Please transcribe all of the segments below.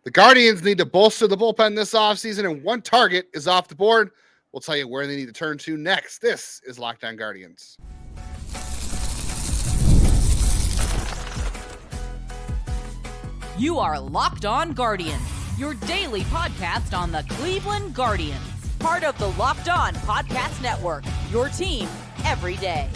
The Guardians need to bolster the bullpen this offseason, and one target is off the board. We'll tell you where they need to turn to next. This is Locked On Guardians. You are Locked On Guardians, your daily podcast on the Cleveland Guardians. Part of the Locked On Podcast Network, your team every day.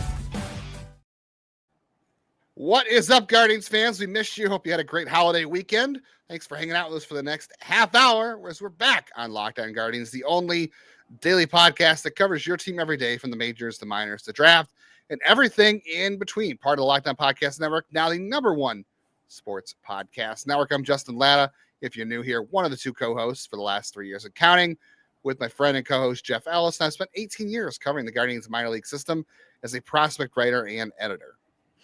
What is up, Guardians fans? We missed you. Hope you had a great holiday weekend. Thanks for hanging out with us for the next half hour, as we're back on Locked On Guardians, the only daily podcast that covers your team every day, from the majors, the minors, the draft, and everything in between. Part of the Locked On Podcast Network, now the #1 sports podcast network. I'm Justin Lada. If you're new here, one of the two co-hosts for the last 3 years of counting, with my friend and co-host Jeff Ellis. And I've spent 18 years covering the Guardians minor league system as a prospect writer and editor.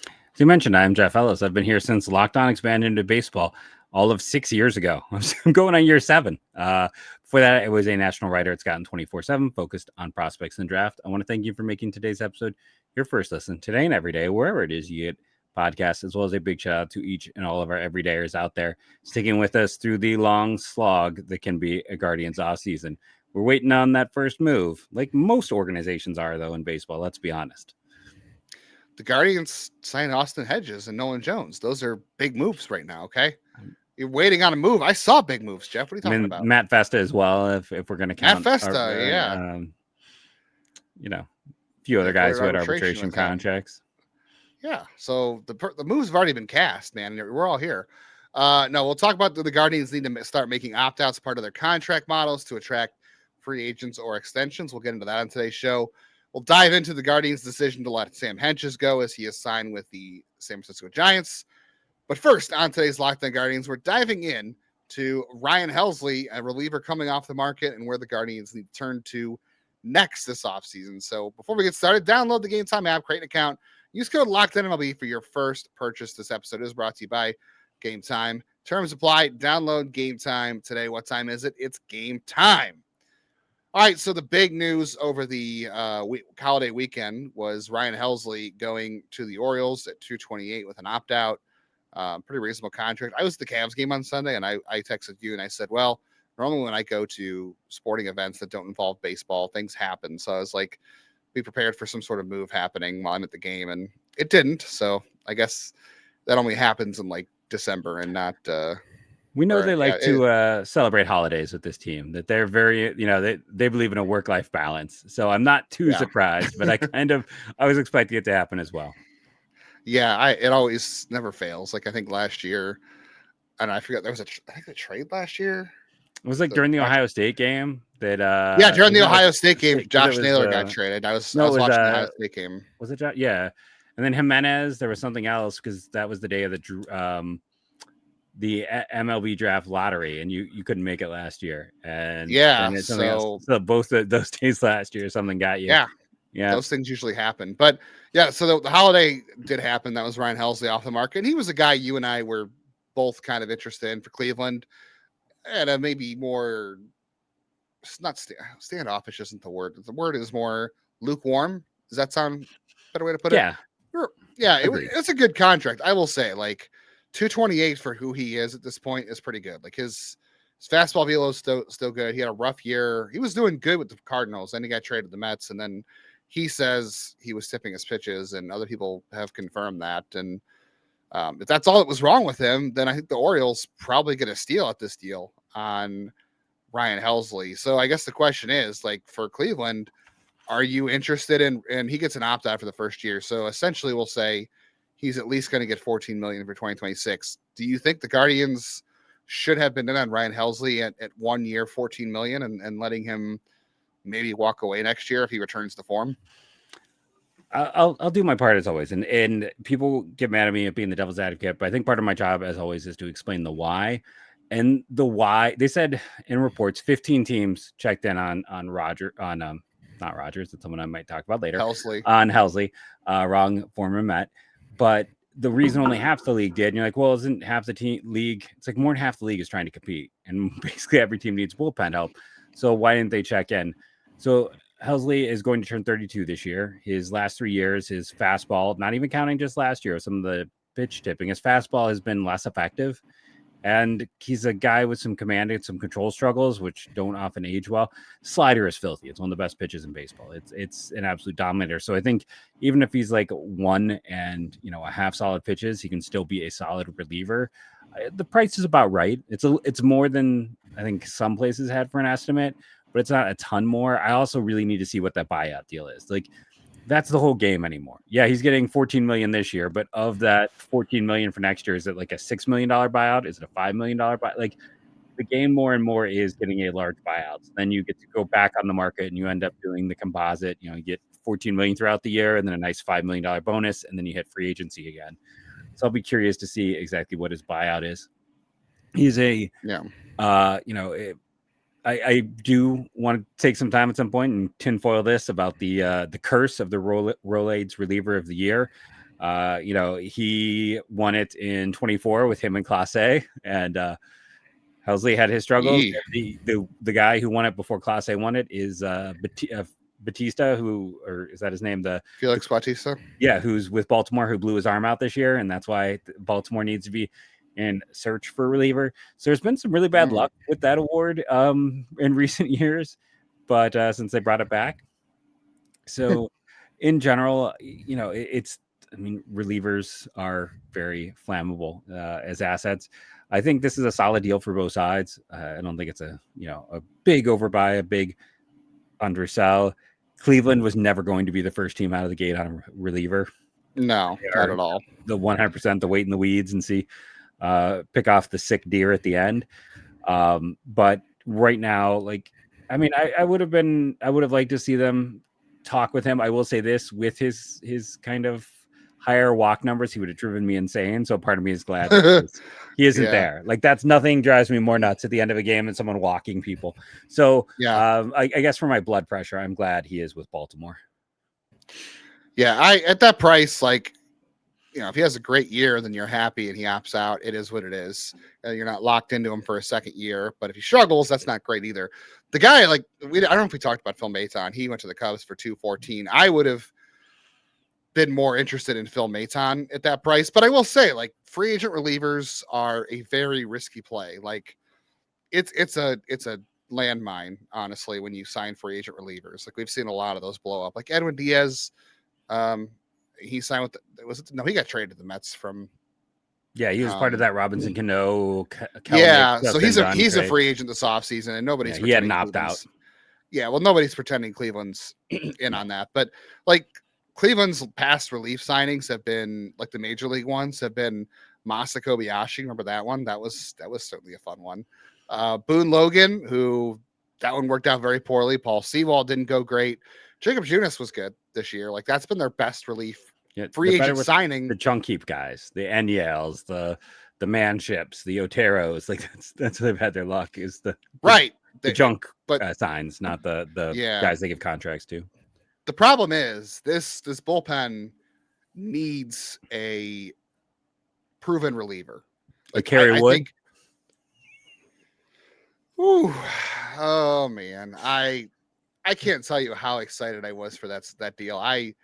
As you mentioned, I'm Jeff Ellis. I've been here since Locked On expanded into baseball all of 6 years ago. I'm going on year 7. Before that, I was a national writer at Scott 24/7, focused on prospects and draft. I want to thank you for making today's episode your first listen today and every day, wherever it is you get podcasts, as well as a big shout out to each and all of our everydayers out there sticking with us through the long slog that can be a Guardians off season. We're waiting on that first move, like most organizations are, though, in baseball. Let's be honest. The Guardians signed Austin Hedges and Nolan Jones. Those are big moves right now, okay? You're waiting on a move. I saw big moves, Jeff. What are you talking about? Matt Festa as well, if we're going to count. Matt Festa, yeah. A few other guys who had arbitration contracts. Yeah, so the moves have already been cast, man. We're all here. No, we'll talk about the Guardians need to start making opt-outs part of their contract models to attract free agents or extensions. We'll get into that on today's show. We'll dive into the Guardians' decision to let Sam Hentges go, as he is signed with the San Francisco Giants. But first, on today's Locked On Guardians, we're diving in to Ryan Helsley, a reliever coming off the market, and where the Guardians need to turn to next this offseason. So before we get started, download the Game Time app, create an account. Use code LOCKEDONMLB for your first purchase. This episode is brought to you by Game Time. Terms apply. Download Game Time today. What time is it? It's game time. All right, so the big news over the holiday weekend was Ryan Helsley going to the Orioles at $228 with an opt-out. Pretty reasonable contract. I was at the Cavs game on Sunday, and I texted you, and I said, well, normally when I go to sporting events that don't involve baseball, things happen. So I was like, be prepared for some sort of move happening while I'm at the game, and it didn't. So I guess that only happens in like December and not we know they like to celebrate holidays with this team, that they're very, they believe in a work-life balance. So I'm not too surprised, but I was expecting it to happen as well. Yeah, it always never fails. Like I think last year, and I forgot there was a trade last year. It was like during the Ohio State game that during the Ohio State game, Josh Naylor got traded. I was watching the Ohio State game. Was it? Yeah, and then Jimenez. There was something else because that was the day of the MLB draft lottery, and you couldn't make it last year. And so both of those days last year, something got you. Yeah, those things usually happen. But yeah, so the holiday did happen. That was Ryan Helsley off the market. And he was a guy you and I were both kind of interested in for Cleveland. And a maybe more, not standoffish isn't the word. The word is more lukewarm. Does that sound a better way to put it? Yeah. It's a good contract. I will say, like, $228 for who he is at this point is pretty good. Like his fastball velo is still good. He had a rough year. He was doing good with the Cardinals. Then he got traded to the Mets, and then he says he was tipping his pitches, and other people have confirmed that. And if that's all that was wrong with him, then I think the Orioles probably get a steal at this deal on Ryan Helsley. So I guess the question is, like, for Cleveland, are you interested in? And he gets an opt-out for the first year, so essentially we'll say he's at least going to get $14 million for 2026. Do you think the Guardians should have been in on Ryan Helsley at 1 year, $14 million, and letting him maybe walk away next year if he returns to form? I'll do my part as always, and people get mad at me at being the devil's advocate, but I think part of my job as always is to explain the why. And the why, they said in reports, 15 teams checked in on not Rogers, it's someone I might talk about later. Helsley, wrong, former Met. But the reason only half the league did, and you're like, well, isn't half the league? It's like more than half the league is trying to compete, and basically every team needs bullpen help. So why didn't they check in? So Helsley is going to turn 32 this year. His last 3 years, his fastball, not even counting just last year, some of the pitch tipping, his fastball has been less effective. And he's a guy with some command and some control struggles, which don't often age well. Slider is filthy. It's one of the best pitches in baseball. It's an absolute dominator. So I think even if he's like 1 and a half solid pitches, he can still be a solid reliever. The price is about right. It's more than I think some places had for an estimate, but it's not a ton more. I also really need to see what that buyout deal is. Like, that's the whole game anymore. Yeah, he's getting 14 million this year, but of that 14 million for next year, is it like a $6 million buyout? Is it a $5 million buyout? Like, the game more and more is getting a large buyout. So then you get to go back on the market and you end up doing the composite. You get 14 million throughout the year and then a nice $5 million bonus, and then you hit free agency again. So I'll be curious to see exactly what his buyout is. He's a I do want to take some time at some point and tinfoil this about the curse of the Rolaids reliever of the year. He won it in 24 with him and Clase, and Helsley had his struggles. The guy who won it before Clase won it is Batista, or is that his name? Felix Bautista. Yeah, who's with Baltimore, who blew his arm out this year, and that's why Baltimore needs to be in search for a reliever. So there's been some really bad luck with that award in recent years, but since they brought it back. So in general, relievers are very flammable as assets. I think this is a solid deal for both sides. I don't think it's a big overbuy, a big undersell. Cleveland was never going to be the first team out of the gate on a reliever. No, not at all. The 100%, the wait in the weeds and see. Pick off the sick deer at the end. But right now, I would have liked to see them talk with him. I will say this, with his kind of higher walk numbers, he would have driven me insane. So part of me is glad he isn't there. Like, that's nothing drives me more nuts at the end of a game than someone walking people. So I guess for my blood pressure, I'm glad he is with Baltimore. Yeah, at that price, if he has a great year, then you're happy and he opts out. It is what it is. You're not locked into him for a second year. But if he struggles, that's not great either. The guy, I don't know if we talked about Phil Maton. He went to the Cubs for $214. I would have been more interested in Phil Maton at that price. But I will say, free agent relievers are a very risky play. It's a landmine, honestly, when you sign free agent relievers. We've seen a lot of those blow up. Like Edwin Diaz, he signed with he got traded to the Mets from. Yeah, he was part of that Robinson Cano. So he's a free agent this offseason, and nobody's he had an opt out. Yeah, well, nobody's pretending Cleveland's in on that, but Cleveland's past relief signings have been the major league ones have been Masa Kobayashi. Remember that one? That was certainly a fun one. Boone Logan, who that one worked out very poorly. Paul Sewald didn't go great. Jacob Junis was good this year. That's been their best relief free agent signing. The chunk heap guys, the Enyels, the Manships, the Oteros, that's where they've had their luck, is the junk signs, not the guys they give contracts to. The problem is this bullpen needs a proven reliever. Kerry Wood. Oh man, I can't tell you how excited I was for that deal. I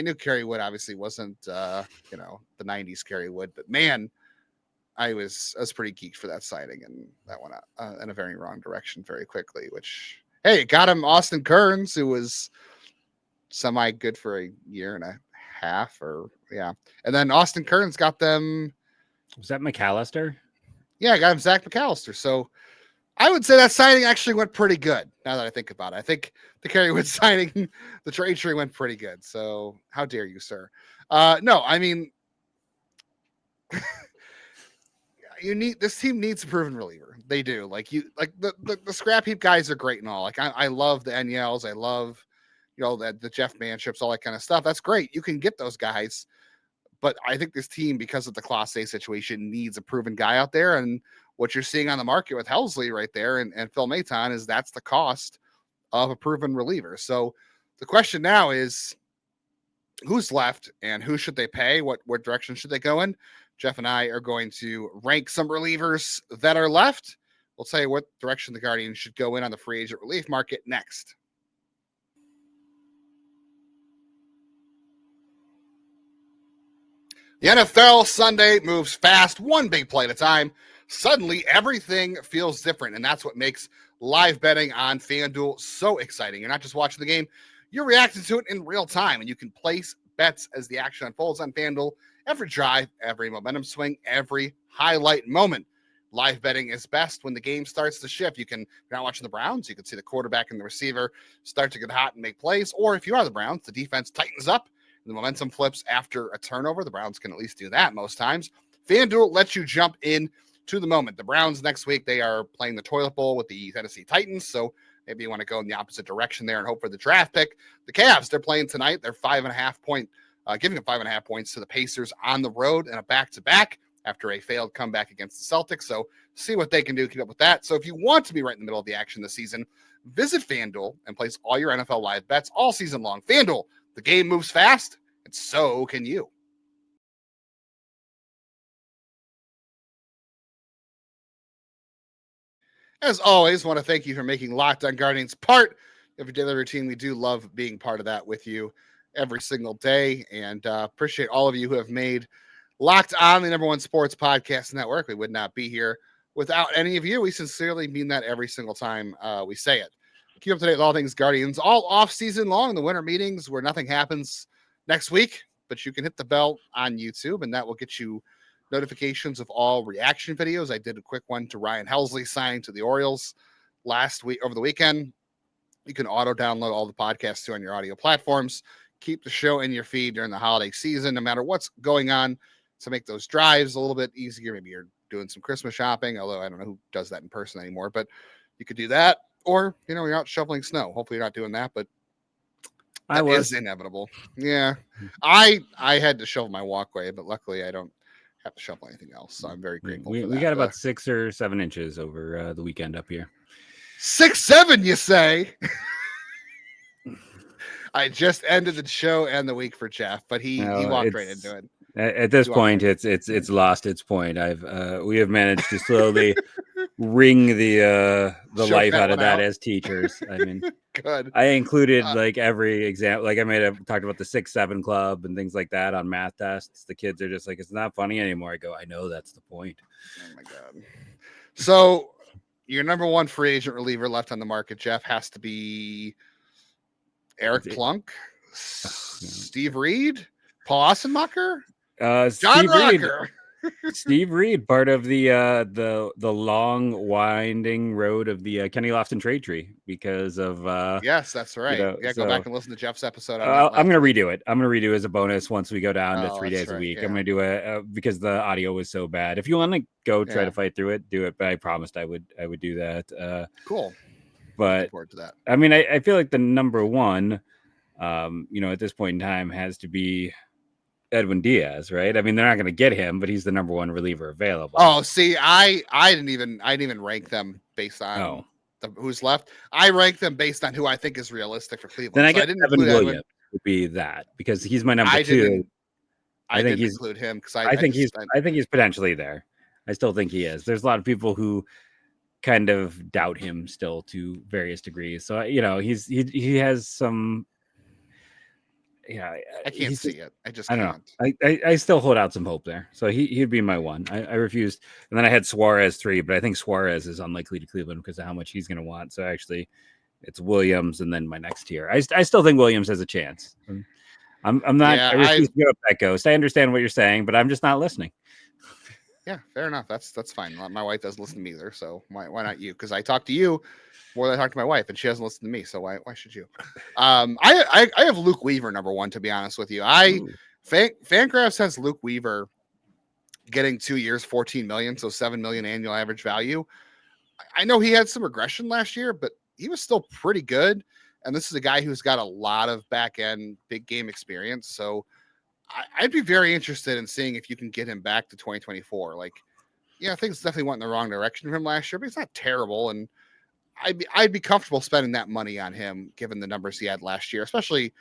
knew Kerry Wood obviously wasn't the 90s Kerry Wood, but man, I was pretty geeked for that signing, and that went in a very wrong direction very quickly. Which, hey, it got him Austin Kearns, who was semi good for a year and a half, and then Austin Kearns got them. Was that McAllister? Yeah, I got him Zach McAllister. So I would say that signing actually went pretty good. Now that I think about it, I think the Kerry Wood signing, the trade tree went pretty good. So how dare you, sir? No, I mean, this team needs a proven reliever. They do. The scrap heap guys are great and all. I love the Enyels. I love, the Jeff Manships, all that kind of stuff. That's great. You can get those guys. But I think this team, because of the Clase situation, needs a proven guy out there. And what you're seeing on the market with Helsley right there and Phil Maton is that's the cost of a proven reliever. So the question now is, who's left and who should they pay? What direction should they go in? Jeff and I are going to rank some relievers that are left. We'll tell you what direction the Guardians should go in on the free agent relief market next. The NFL Sunday moves fast, one big play at a time. Suddenly, everything feels different, and that's what makes live betting on FanDuel so exciting. You're not just watching the game, you're reacting to it in real time, and you can place bets as the action unfolds on FanDuel. Every drive, every momentum swing, every highlight moment. Live betting is best when the game starts to shift. If you're not watching the Browns, you can see the quarterback and the receiver start to get hot and make plays. Or if you are the Browns, the defense tightens up and the momentum flips after a turnover. The Browns can at least do that most times. FanDuel lets you jump in to the moment. The Browns next week, they are playing the toilet bowl with the Tennessee Titans. So maybe you want to go in the opposite direction there and hope for the draft pick. The Cavs, they're playing tonight. They're 5.5 point, giving them 5.5 points to the Pacers on the road and a back-to-back after a failed comeback against the Celtics. So see what they can do, keep up with that. So if you want to be right in the middle of the action this season, visit FanDuel and place all your NFL live bets all season long. FanDuel, the game moves fast, and so can you. As always, want to thank you for making Locked On Guardians part of your daily routine. We do love being part of that with you every single day, and appreciate all of you who have made Locked On the #1 sports podcast network. We would not be here without any of you. We sincerely mean that every single time we say it. Keep up to date with all things Guardians all off season long. The winter meetings where nothing happens next week, but you can hit the bell on YouTube, and that will get you notifications of all reaction videos. I did a quick one to Ryan Helsley signing to the Orioles over the weekend. You can auto download all the podcasts too on your audio platforms. Keep the show in your feed during the holiday season, no matter what's going on, to make those drives a little bit easier. Maybe you're doing some Christmas shopping, although I don't know who does that in person anymore, but you could do that. Or, you're out shoveling snow. Hopefully you're not doing that, but that is inevitable. Yeah. I had to shovel my walkway, but luckily I don't have to shovel anything else. So I'm very grateful for that. We got about 6 or 7 inches over the weekend up here. 6, 7, you say? I just ended the show and the week for Jeff, but he walked right into it. At this point, it's lost its point. We have managed to slowly wring the life out of that as teachers. I mean, good. I included like every example. Like I made a talked about the 6-7 club and things like that on math tests. The kids are just like, it's not funny anymore. I go, I know, that's the point. Oh my god. So your #1 free agent reliever left on the market, Jeff, has to be Eric Plunk, Steve Reed, Paul Ossenmacher, John Rocker. Steve Reed, part of the long winding road of the Kenny Lofton trade tree because of yes, that's right. Go back and listen to Jeff's episode. I'm gonna redo it. I'm gonna redo as a bonus once we go down to 3 days a week. Yeah. I'm gonna do it because the audio was so bad. If you want to go try to fight through it, do it. But I promised I would do that. Cool. But looking forward to that. I mean, I feel like the #1, at this point in time, has to be Edwin Diaz, right? I mean, they're not going to get him, but he's the #1 reliever available. Oh, see, I didn't even rank them based on who's left. I rank them based on who I think is realistic for Cleveland. Then I guess Evan Williams would be that because he's my #2. I didn't include him because I think he's potentially there. I still think he is. There's a lot of people who kind of doubt him still to various degrees. So he has some. Yeah, I can't see it. I don't know. I still hold out some hope there. So he'd be my 1. I refused, and then I had Suarez 3, but I think Suarez is unlikely to Cleveland because of how much he's going to want. So actually, it's Williams, and then my next tier. I still think Williams has a chance. I'm not. I refuse to go up that ghost. I understand what you're saying, but I'm just not listening. Yeah, fair enough. That's fine. My wife doesn't listen to me either, so why not you? Because I talk to you more than I talk to my wife, and she doesn't listen to me. So why should you? I have Luke Weaver #1, to be honest with you. Fangraphs has Luke Weaver getting 2 years, $14 million, so $7 million annual average value. I know he had some regression last year, but he was still pretty good. And this is a guy who's got a lot of back end big game experience. So I'd be very interested in seeing if you can get him back to 2024. Things definitely went in the wrong direction for him last year, but he's not terrible. And I'd be comfortable spending that money on him, given the numbers he had last year, especially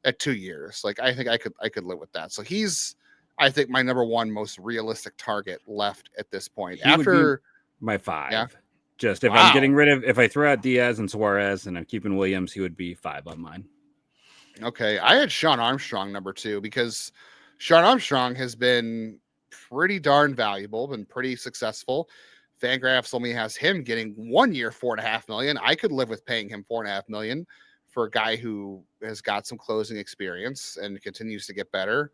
at 2 years. I think I could live with that. So he's, I think, my #1 most realistic target left at this point. After my 5, just if I'm getting rid of, if I throw out Diaz and Suarez and I'm keeping Williams, he would be 5 on mine. Okay, I had Shwan Armstrong #2 because Shwan Armstrong has been pretty darn valuable, been pretty successful. Fangraphs only has him getting 1 year, $4.5 million. I could live with paying him $4.5 million for a guy who has got some closing experience and continues to get better.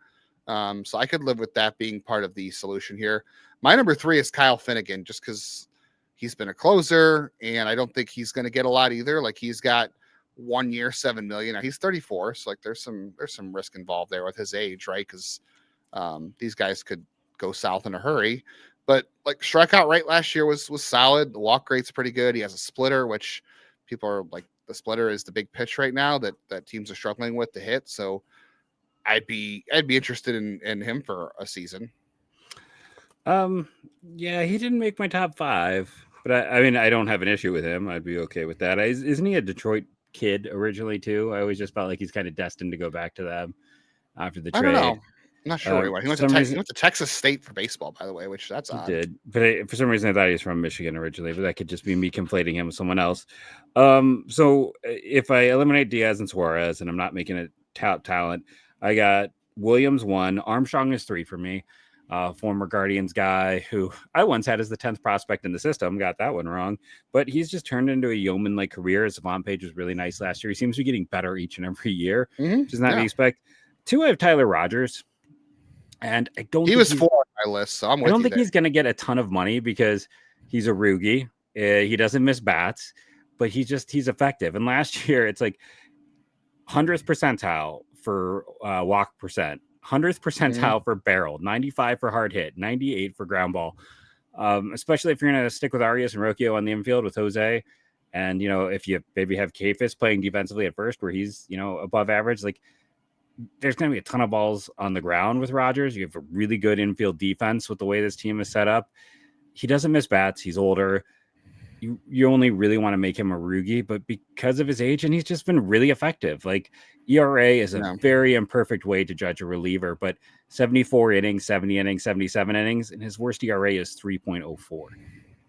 So I could live with that being part of the solution here. My number 3 is Kyle Finnegan, just because he's been a closer, and I don't think he's going to get a lot either. Like, he's got 1 year, $7 million. Now, he's 34, so like there's some risk involved there with his age, right? Because these guys could go south in a hurry. But like, strikeout rate last year was solid. The walk rate's pretty good. He has a splitter, which people are like, the splitter is the big pitch right now that teams are struggling with to hit. So I'd be interested in him for a season. Yeah, he didn't make my top 5, but I mean, I don't have an issue with him. I'd be okay with that. Isn't he a Detroit kid originally too? I always just felt like he's kind of destined to go back to them after the trade. I don't know. I'm not sure where he went. He went to Texas State for baseball, by the way, which that's odd. He did, but for some reason I thought he was from Michigan originally, but that could just be me conflating him with someone else. So if I eliminate Diaz and Suarez, and I'm not making it top talent, I got Williams 1, Armstrong is 3 for me. Former Guardians guy who I once had as the 10th prospect in the system, got that one wrong, but he's just turned into a yeoman-like career. His Savant page was really nice last year. He seems to be getting better each and every year, which is not to expect. 2, I have Tyler Rogers. And I don't. He was 4 on my list, so I don't think he's going to get a ton of money because he's a rookie. He doesn't miss bats, but he's effective. And last year, it's like 100th percentile for walk percent, 100th percentile for barrel, 95 for hard hit, 98 for ground ball. Especially if you're going to stick with Arias and Rocchio on the infield with Jose, and if you maybe have Kafis playing defensively at first, where he's above average, like. There's going to be a ton of balls on the ground with Rogers. You have a really good infield defense with the way this team is set up. He doesn't miss bats. He's older. You only really want to make him a Rugi, but because of his age, and he's just been really effective. Like, ERA is a very imperfect way to judge a reliever, but 74 innings, 70 innings, 77 innings, and his worst ERA is 3.04.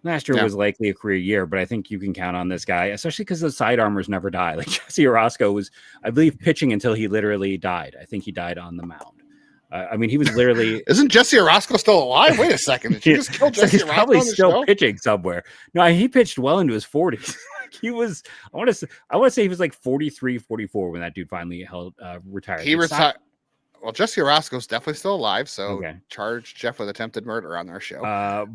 Last year was likely a career year, but I think you can count on this guy, especially because the side armors never die. Like, Jesse Orosco was, I believe, pitching until he literally died. I think he died on the mound. I mean, he was literally. Isn't Jesse Orosco still alive? Wait a second. Did you just kill Jesse Orosco? He's probably still pitching somewhere. No, he pitched well into his 40s. He was, I want to say he was like 43, 44 when that dude finally retired. He retired. Well, Jesse Orosco's definitely still alive, so charge Jeff with attempted murder on our show.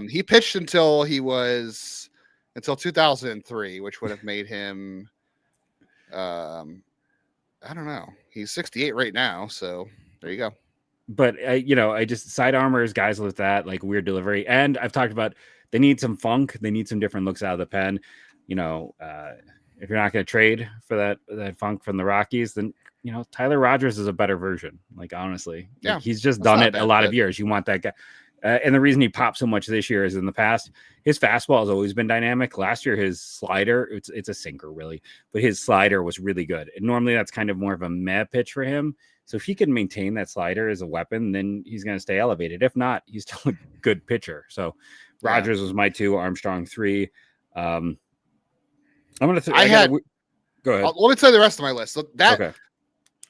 He pitched until 2003, which would have made him, I don't know. He's 68 right now, so there you go. But I just side armors, guys with that like weird delivery, and I've talked about they need some funk, they need some different looks out of the pen. If you're not going to trade for that funk from the Rockies, then Tyler Rogers is a better version. Like, honestly, he's just done it a lot of years. You want that guy. And the reason he popped so much this year is in the past, his fastball has always been dynamic. Last year, his slider, it's a sinker really, but his slider was really good. And normally that's kind of more of a meh pitch for him. So if he can maintain that slider as a weapon, then he's going to stay elevated. If not, he's still a good pitcher. So Rogers was my 2, Armstrong 3. I'm going to. Go ahead. Let me tell you the rest of my list. So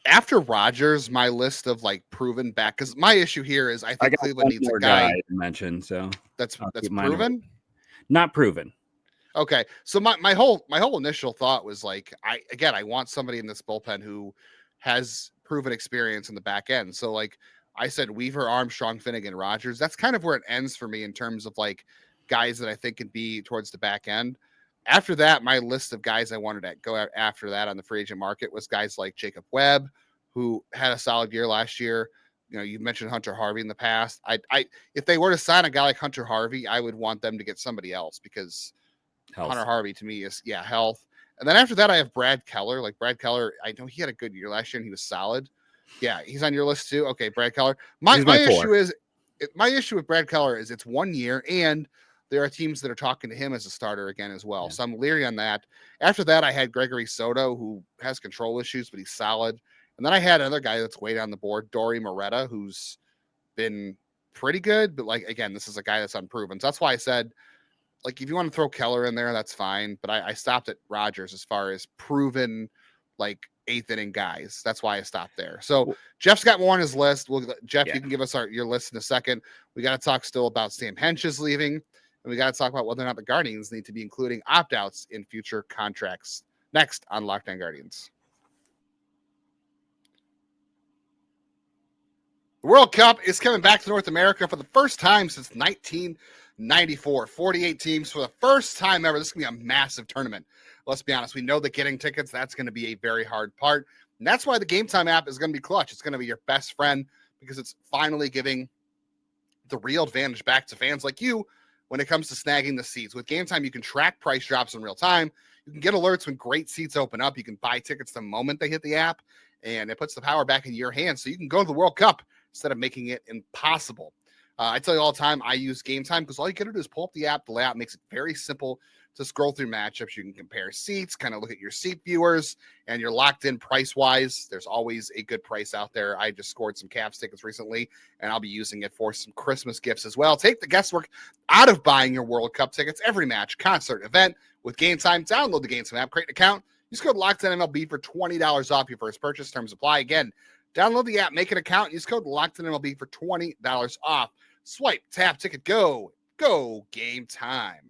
after Rogers, my list of like proven back, because my issue here is I think Cleveland needs a guy to mention. So that's proven, not proven. Okay, so my whole initial thought was like I want somebody in this bullpen who has proven experience in the back end. So like I said, Weaver, Armstrong, Finnegan, Rogers. That's kind of where it ends for me in terms of like guys that I think could be towards the back end. After that, my list of guys I wanted to go after that on the free agent market was guys like Jacob Webb, who had a solid year last year. You mentioned Hunter Harvey in the past. If they were to sign a guy like Hunter Harvey, I would want them to get somebody else because Hunter Harvey to me is health. And then after that, I have Brad Keller. Like Brad Keller, I know he had a good year last year and he was solid. Yeah, he's on your list too. Okay, Brad Keller. My issue with Brad Keller is it's 1 year and there are teams that are talking to him as a starter again as well. Yeah. So I'm leery on that. After that, I had Gregory Soto, who has control issues, but he's solid. And then I had another guy that's way down the board, Dory Moretta, who's been pretty good. But like, again, this is a guy that's unproven. So that's why I said, like, if you want to throw Keller in there, that's fine. But I stopped at Rogers as far as proven, like, 8th inning guys. That's why I stopped there. So Jeff's got more on his list. Jeff, you can give us your list in a second. We got to talk still about Sam Hentges leaving. And we got to talk about whether or not the Guardians need to be including opt-outs in future contracts. Next on Locked On Guardians. The World Cup is coming back to North America for the first time since 1994. 48 teams for the first time ever. This is going to be a massive tournament. Let's be honest. We know that getting tickets, that's going to be a very hard part. And that's why the Game Time app is going to be clutch. It's going to be your best friend because it's finally giving the real advantage back to fans like you when it comes to snagging the seats. With Game Time, you can track price drops in real time. You can get alerts when great seats open up. You can buy tickets the moment they hit the app, and it puts the power back in your hands so you can go to the World Cup instead of making it impossible. I tell you all the time, I use Game Time because all you got to do is pull up the app. The layout makes it very simple to scroll through matchups. You can compare seats, kind of look at your seat viewers, and you're locked in price-wise. There's always a good price out there. I just scored some Cavs tickets recently, and I'll be using it for some Christmas gifts as well. Take the guesswork out of buying your World Cup tickets. Every match, concert, event with Game Time. Download the Game Time app, create an account. Use code LOCKEDONMLB for $20 off your first purchase. Terms apply. Again, download the app, make an account, use code LOCKEDONMLB for $20 off. Swipe, tap, ticket, go. Go Game Time.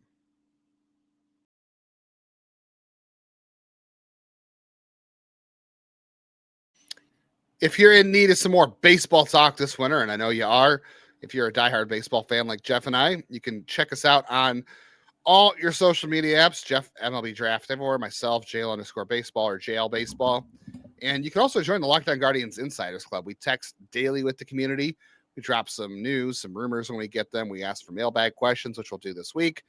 If you're in need of some more baseball talk this winter, and I know you are, if you're a diehard baseball fan like Jeff and I, you can check us out on all your social media apps. Jeff, MLB Draft everywhere, myself, JL_baseball or JL Baseball. And you can also join the Locked On Guardians Insiders Club. We text daily with the community. We drop some news, some rumors when we get them. We ask for mailbag questions, which we'll do this week.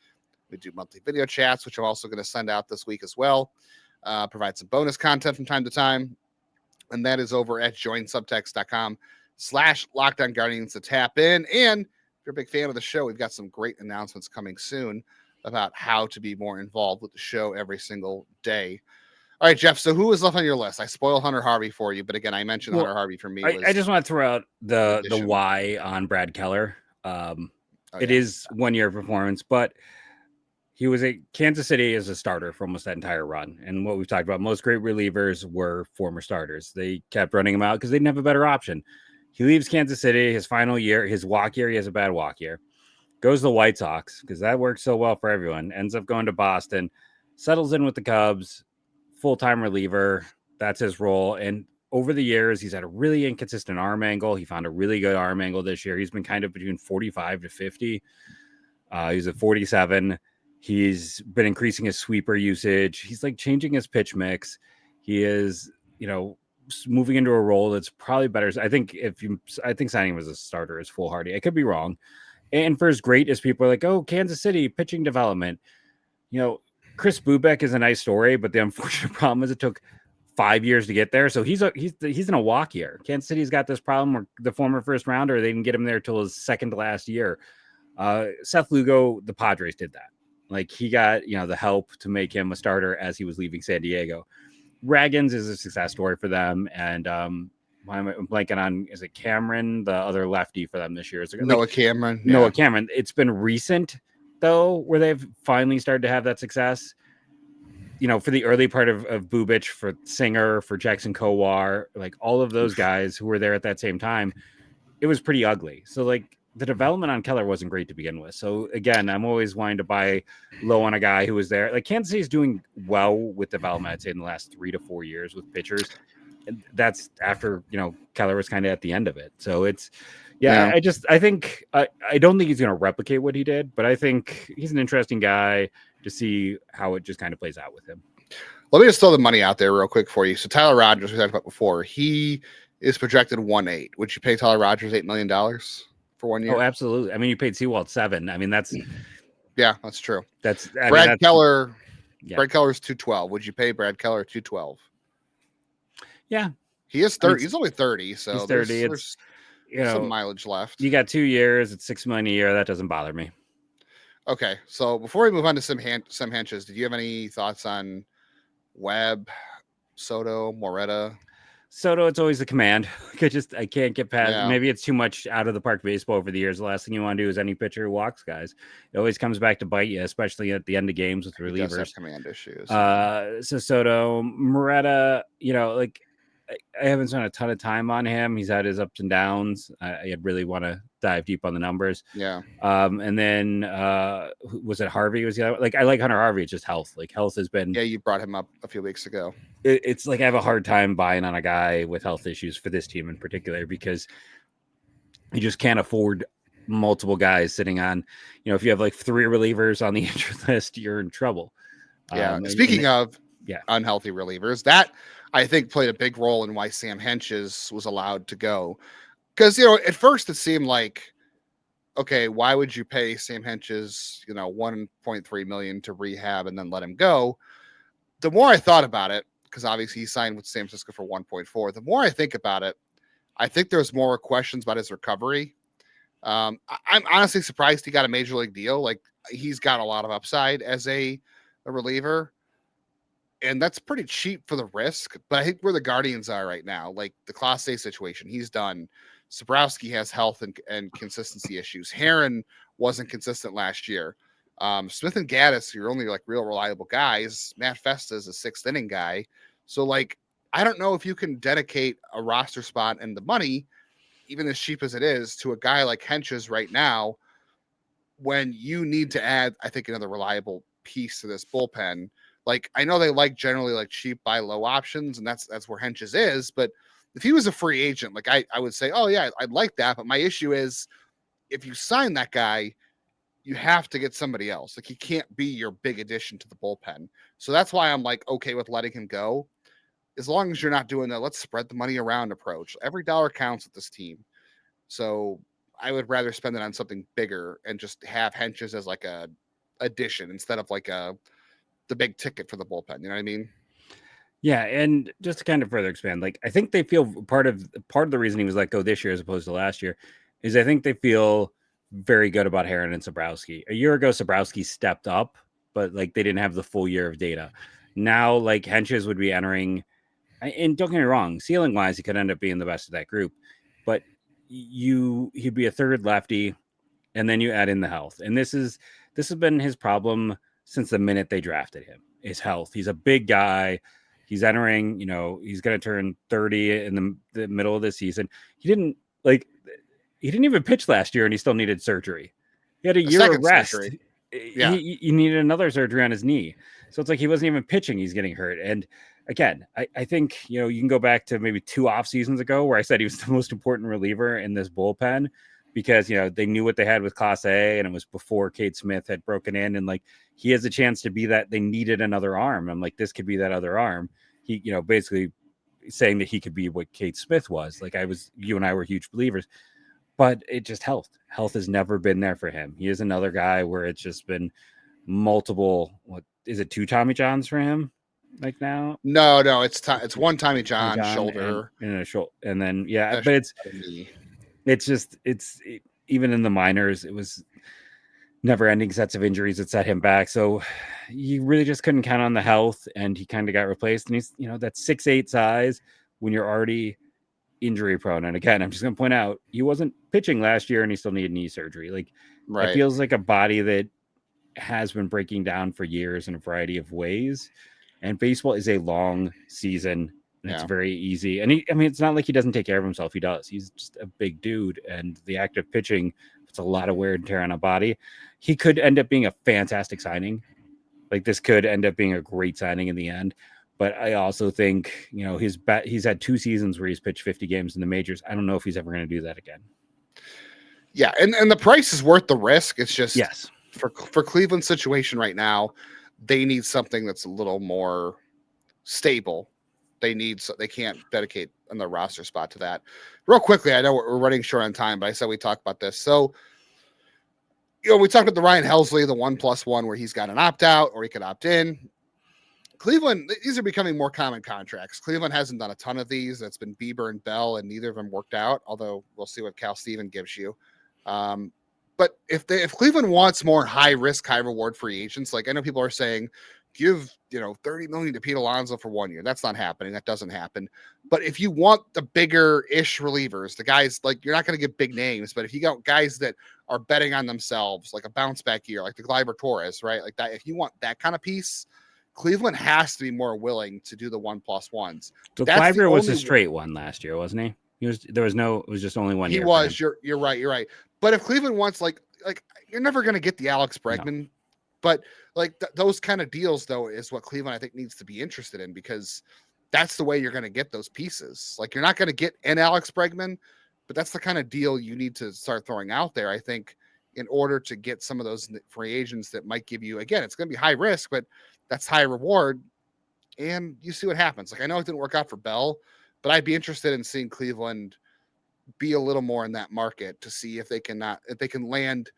We do monthly video chats, which I'm also going to send out this week as well. Provide some bonus content from time to time. And that is over at joinsubtext.com/LockedOnGuardians to tap in. And if you're a big fan of the show, we've got some great announcements coming soon about how to be more involved with the show every single day. All right, Jeff. So who is left on your list? I spoiled Hunter Harvey for you, but again, I mentioned Hunter Harvey for me. I just want to throw out the why on Brad Keller. It is 1 year performance, but he was at Kansas City as a starter for almost that entire run. And what we've talked about, most great relievers were former starters. They kept running him out because they didn't have a better option. He leaves Kansas City, his final year, his walk year, he has a bad walk year. Goes to the White Sox because that works so well for everyone. Ends up going to Boston, settles in with the Cubs, full-time reliever. That's his role. And over the years, he's had a really inconsistent arm angle. He found a really good arm angle this year. He's been kind of between 45 to 50. He's at 47. He's been increasing his sweeper usage. He's like changing his pitch mix. He is, moving into a role that's probably better. I think signing him as a starter is foolhardy. I could be wrong. And for as great as people are like, oh, Kansas City pitching development, Chris Bubeck is a nice story, but the unfortunate problem is it took 5 years to get there. So he's in a walk year. Kansas City's got this problem where the former first rounder, they didn't get him there till his second to last year. Seth Lugo, the Padres did that. Like he got, the help to make him a starter as he was leaving San Diego. Raggins is a success story for them. And I'm blanking on, is it Cameron, the other lefty for them this year? Noah Cameron. Yeah. Noah Cameron. It's been recent, though, where they've finally started to have that success. For the early part of Bubic, for Singer, for Jackson Kowar, like all of those guys who were there at that same time, it was pretty ugly. So like the development on Keller wasn't great to begin with. So again, I'm always wanting to buy low on a guy who was there. Like Kansas City is doing well with development, I'd say in the last 3 to 4 years with pitchers. And that's after, Keller was kind of at the end of it. So it's, I think, I don't think he's going to replicate what he did, but I think he's an interesting guy to see how it just kind of plays out with him. Let me just throw the money out there real quick for you. So Tyler Rogers, we talked about before, he is projected 1.8. Would you pay Tyler Rogers $8 million for 1 year? Oh, absolutely. I mean, you paid Sewald 7. I mean, that's true. Brad Keller. Yeah. Brad Keller's 212. Would you pay Brad Keller 212? Yeah, he is 30. He's only 30, so he's 30. There's some mileage left. You got 2 years. It's $6 million a year. That doesn't bother me. Okay, so before we move on to Sam Hentges, did you have any thoughts on Webb, Soto, Moretta? Soto, it's always the command. I can't get past. Yeah. Maybe it's too much out of the park baseball over the years. The last thing you want to do is any pitcher who walks guys. It always comes back to bite you, especially at the end of games with relievers. Command issues. So Soto, Moretta, I haven't spent a ton of time on him. He's had his ups and downs. I really want to dive deep on the numbers. Yeah. And then was it Harvey? Was the other, like I like Hunter Harvey. It's just health. Like health has been. Yeah, you brought him up a few weeks ago. It's like I have a hard time buying on a guy with health issues for this team in particular because you just can't afford multiple guys sitting on. If you have like 3 relievers on the injured list, you're in trouble. Yeah. Speaking of yeah, unhealthy relievers, that I think played a big role in why Sam Hentges was allowed to go. Because, at first it seemed like, okay, why would you pay Sam Hentges, $1.3 million to rehab and then let him go? The more I thought about it, because obviously he signed with San Francisco for 1.4, the more I think about it, I think there's more questions about his recovery. I'm honestly surprised he got a major league deal. Like, he's got a lot of upside as a reliever. And that's pretty cheap for the risk. But I think where the Guardians are right now, like the Clase situation, he's done. Sabrowski has health and consistency issues. Heron wasn't consistent last year. Smith and Gaddis, you're only like real reliable guys. Matt Festa is a 6th inning guy. So, like, I don't know if you can dedicate a roster spot and the money, even as cheap as it is, to a guy like Hentges right now when you need to add, I think, another reliable piece to this bullpen. Like, I know they like generally like cheap buy low options, and that's where Hentges is. But if he was a free agent, like I would say, oh yeah, I'd like that. But my issue is if you sign that guy, you have to get somebody else. Like, he can't be your big addition to the bullpen. So that's why I'm like okay with letting him go. As long as you're not doing that, let's spread the money around approach. Every dollar counts with this team. So I would rather spend it on something bigger and just have Hentges as like a addition instead of like the big ticket for the bullpen. You know what I mean? Yeah, and just to kind of further expand, like I think they feel part of the reason he was let go this year as opposed to last year is I think they feel very good about Heron and Sabrowski. A year ago, Sabrowski stepped up, but like they didn't have the full year of data. Now, like Hentges would be entering, and don't get me wrong, ceiling wise, he could end up being the best of that group, but he'd be a third lefty, and then you add in the health, and this has been his problem since the minute they drafted him. Is health. He's a big guy. He's entering, he's going to turn 30 in the middle of the season. He didn't even pitch last year, and he still needed surgery. He had a year of rest. Surgery. Yeah. He needed another surgery on his knee. So it's like he wasn't even pitching. He's getting hurt. And again, I think, you can go back to maybe 2 off seasons ago where I said he was the most important reliever in this bullpen because, they knew what they had with Clase, and it was before Cade Smith had broken in. And like, he has a chance to be that. They needed another arm. I'm like, this could be that other arm. He, basically saying that he could be what Cade Smith was. Like you and I were huge believers, but it just health has never been there for him. He is another guy where it's just been multiple, what is it, 2 Tommy Johns for him? Like now? No, it's one Tommy John shoulder and a shoulder, and then but it's even in the minors, it was never-ending sets of injuries that set him back. So you really just couldn't count on the health, and he kind of got replaced. And he's that 6'8" size when you're already injury prone. And again, I'm just going to point out he wasn't pitching last year, and he still needed knee surgery. Like It feels like a body that has been breaking down for years in a variety of ways. And baseball is a long season, and it's very easy. And it's not like he doesn't take care of himself. He does. He's just a big dude, and the active pitching, it's a lot of wear and tear on a body. He could end up being a fantastic signing. Like, this could end up being a great signing in the end. But I also think, he's had 2 seasons where he's pitched 50 games in the majors. I don't know if he's ever going to do that again. Yeah, and the price is worth the risk. It's just yes, for Cleveland's situation right now, they need something that's a little more stable. They can't dedicate another roster spot to that. Real quickly, I know we're running short on time, but I said we talk about this. So, we talked about the Ryan Helsley, the 1+1, where he's got an opt out or he could opt in. Cleveland, these are becoming more common contracts. Cleveland hasn't done a ton of these. That's been Bieber and Bell, and neither of them worked out, although we'll see what Cal Steven gives you. But if Cleveland wants more high risk, high reward free agents, like I know people are saying, give $30 million to Pete Alonso for 1 year. That's not happening. That doesn't happen. But if you want the bigger ish relievers, the guys, like, you're not going to get big names, but if you got guys that are betting on themselves, like a bounce back year, like the Gleyber Torres, right? Like that, if you want that kind of piece, Cleveland has to be more willing to do the 1+1s. So That's the Kleiber was a only straight one last year, wasn't he? It was just only 1 he year. was. You're right. But if Cleveland wants like you're never going to get the Alex Bregman, but like those kind of deals though is what Cleveland I think needs to be interested in, because that's the way you're going to get those pieces. Like you're not going to get an Alex Bregman, but that's the kind of deal you need to start throwing out there, I think, in order to get some of those free agents that might give you, again, it's going to be high risk, but that's high reward. And you see what happens. Like I know it didn't work out for Bell, but I'd be interested in seeing Cleveland be a little more in that market to see if they can land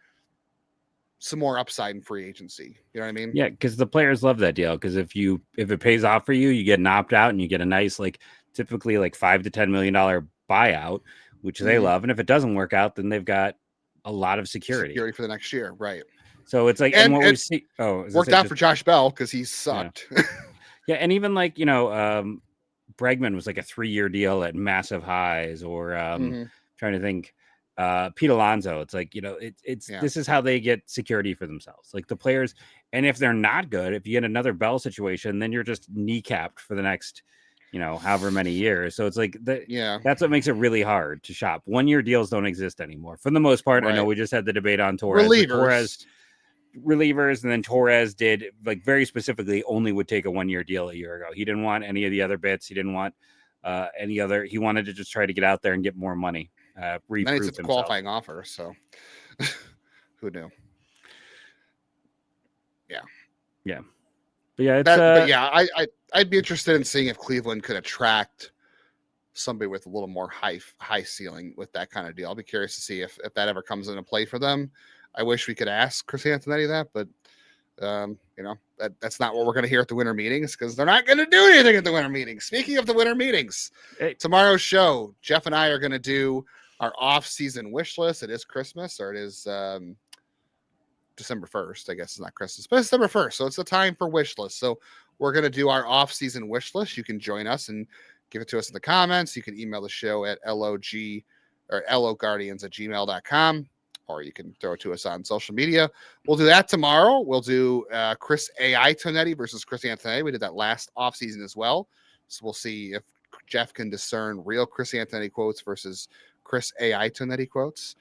some more upside in free agency. You know what I mean? Yeah, because the players love that deal. Because if it pays off for you, you get an opt out and you get a nice, like typically like $5 to $10 million buyout, which they love. And if it doesn't work out, then they've got a lot of security for the next year, right? So it's like, and what we see, worked out for Josh Bell because he sucked. Yeah, and even like Bregman was like a 3-year deal at massive highs, or trying to think, Pete Alonso. It's like this is how they get security for themselves, like the players. And if they're not good, if you get another Bell situation, then you're just kneecapped for the next however many years. So it's like that's what makes it really hard to shop. 1-year deals don't exist anymore for the most part. Right. I know we just had the debate on Torres. Relievers, and then Torres did, like, very specifically only would take a 1-year deal a year ago. He didn't want any of the other bits. He didn't want any other. He wanted to just try to get out there and get more money. Then it's a qualifying offer, so who knew? Yeah. But yeah, I'd be interested in seeing if Cleveland could attract somebody with a little more high ceiling with that kind of deal. I'll be curious to see if that ever comes into play for them. I wish we could ask Chris Antonetti that, but that's not what we're going to hear at the winter meetings, because they're not going to do anything at the winter meetings. Speaking of the winter meetings, tomorrow's show, Jeff and I are going to do our off-season wish list. It is Christmas, or it is December 1st. I guess it's not Christmas, but it's December 1st. So it's the time for wish list. So we're going to do our off-season wish list. You can join us and give it to us in the comments. You can email the show at loguardians@gmail.com. Or you can throw it to us on social media. We'll do that tomorrow. We'll do Chris A.I. Tonetti versus Chris Antonetti. We did that last offseason as well. So we'll see if Jeff can discern real Chris Antonetti quotes versus Chris A.I. Tonetti quotes.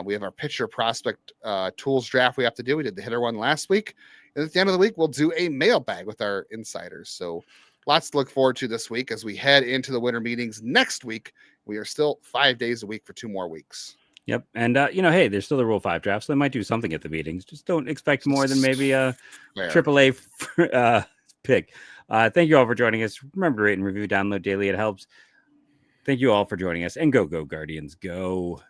We have our pitcher prospect tools draft we have to do. We did the hitter one last week. And at the end of the week, we'll do a mailbag with our insiders. So lots to look forward to this week as we head into the winter meetings next week. We are still 5 days a week for 2 more weeks. Yep. And, hey, there's still the Rule 5 draft, so they might do something at the meetings. Just don't expect more than maybe a AAA pick. Thank you all for joining us. Remember to rate and review, download daily. It helps. Thank you all for joining us. And go Guardians, go.